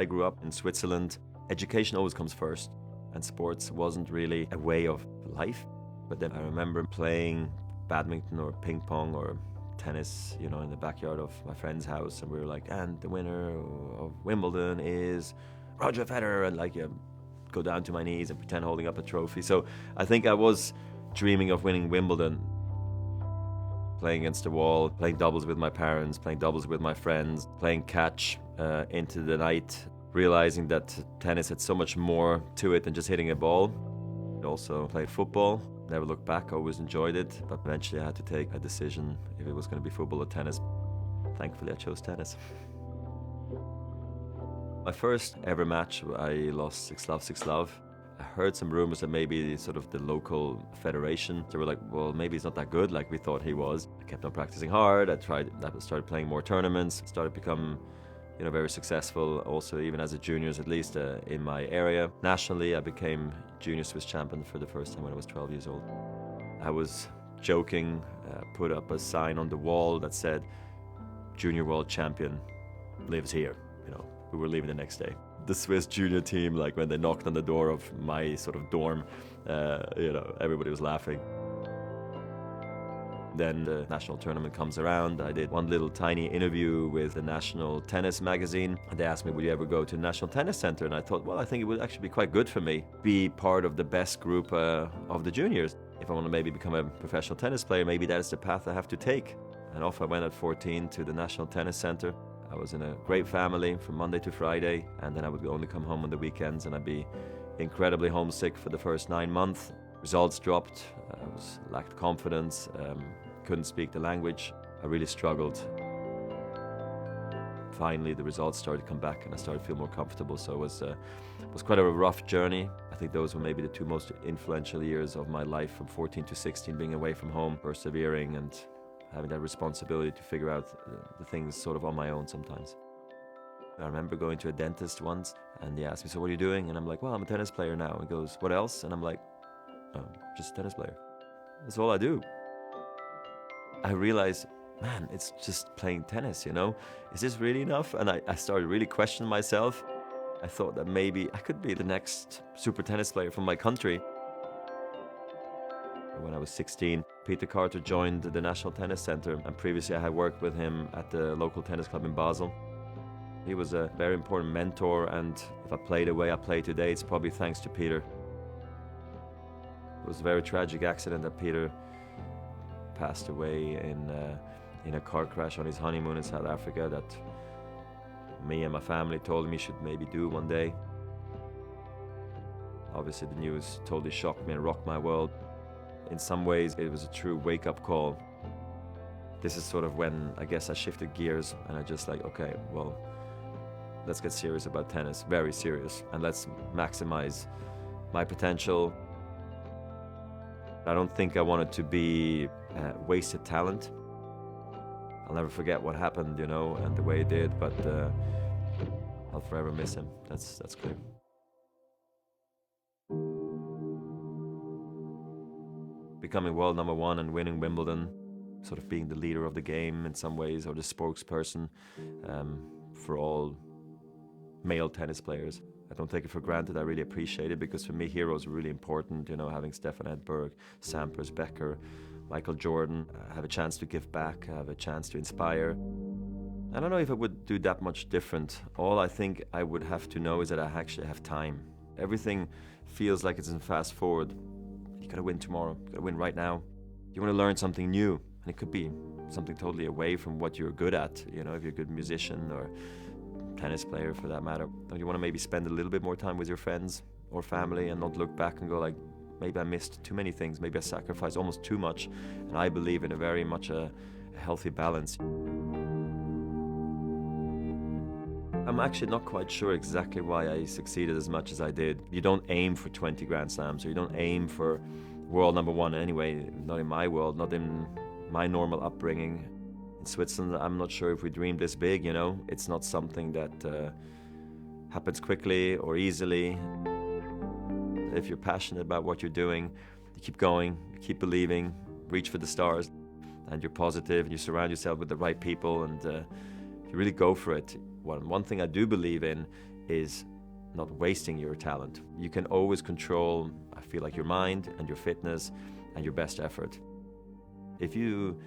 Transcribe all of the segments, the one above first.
I grew up in Switzerland. Education always comes first, and sports wasn't really a way of life. But then I remember playing badminton or ping pong or tennis, in the backyard of my friend's house, and we were like, and the winner of Wimbledon is Roger Federer, and go down to my knees and pretend holding up a trophy. So I think I was dreaming of winning Wimbledon, playing against the wall, playing doubles with my parents, playing doubles with my friends, playing catch into the night, realizing that tennis had so much more to it than just hitting a ball. I also played football, never looked back, always enjoyed it, but eventually I had to take a decision if it was going to be football or tennis. Thankfully I chose tennis. My first ever match, I lost 6-love, 6-love. I heard some rumors that maybe sort of the local federation, they were like, well, maybe he's not that good like we thought he was. I kept on practicing hard. I started playing more tournaments, started to become very successful, also even as a juniors, at least in my area. Nationally, I became junior Swiss champion for the first time when I was 12 years old. I was joking, put up a sign on the wall that said, Junior World Champion lives here. We were leaving the next day. The Swiss junior team, like when they knocked on the door of my sort of dorm, everybody was laughing. Then the national tournament comes around. I did one little tiny interview with the National Tennis magazine. And they asked me, would you ever go to the National Tennis Center? And I thought, well, I think it would actually be quite good for me, be part of the best group of the juniors. If I want to maybe become a professional tennis player, maybe that is the path I have to take. And off I went at 14 to the National Tennis Center. I was in a great family from Monday to Friday, and then I would only come home on the weekends, and I'd be incredibly homesick for the first 9 months. Results dropped, I lacked confidence, couldn't speak the language. I really struggled. Finally, the results started to come back, and I started to feel more comfortable, so it was quite a rough journey. I think those were maybe the two most influential years of my life, from 14 to 16, being away from home, persevering, and having that responsibility to figure out the things sort of on my own sometimes. I remember going to a dentist once, and he asked me, so what are you doing? And I'm like, well, I'm a tennis player now. He goes, what else? And I'm like, oh, just a tennis player. That's all I do. I realized, man, it's just playing tennis, Is this really enough? And I started really questioning myself. I thought that maybe I could be the next super tennis player from my country. When I was 16, Peter Carter joined the National Tennis Center, and previously I had worked with him at the local tennis club in Basel. He was a very important mentor, and if I play the way I play today, it's probably thanks to Peter. It was a very tragic accident that Peter passed away in a car crash on his honeymoon in South Africa that me and my family told him he should maybe do one day. Obviously the news totally shocked me and rocked my world. In some ways, it was a true wake-up call. This is sort of when I guess I shifted gears, and I just like, okay, well, let's get serious about tennis, very serious, and let's maximize my potential. I don't think I wanted to be wasted talent. I'll never forget what happened, and the way it did, but I'll forever miss him. That's clear. Becoming world number one and winning Wimbledon, sort of being the leader of the game in some ways, or the spokesperson for all male tennis players. I don't take it for granted. I really appreciate it, because for me, heroes are really important, having Stefan Edberg, Sampras, Becker, Michael Jordan. I have a chance to give back, I have a chance to inspire. I don't know if I would do that much different. All I think I would have to know is that I actually have time. Everything feels like it's in fast forward. You gotta win tomorrow, you gotta win right now. You wanna learn something new, and it could be something totally away from what you're good at, if you're a good musician or tennis player for that matter. Or you wanna maybe spend a little bit more time with your friends or family and not look back and go like, maybe I missed too many things, maybe I sacrificed almost too much. And I believe in a very much a healthy balance. I'm actually not quite sure exactly why I succeeded as much as I did. You don't aim for 20 Grand Slams, or you don't aim for world number one anyway, not in my world, not in my normal upbringing. In Switzerland, I'm not sure if we dream this big, It's not something that happens quickly or easily. If you're passionate about what you're doing, you keep going, you keep believing, reach for the stars, and you're positive, and you surround yourself with the right people, and you really go for it. One thing I do believe in is not wasting your talent. You can always control, I feel like, your mind and your fitness and your best effort. If you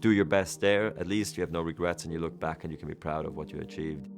do your best there, at least you have no regrets and you look back and you can be proud of what you achieved.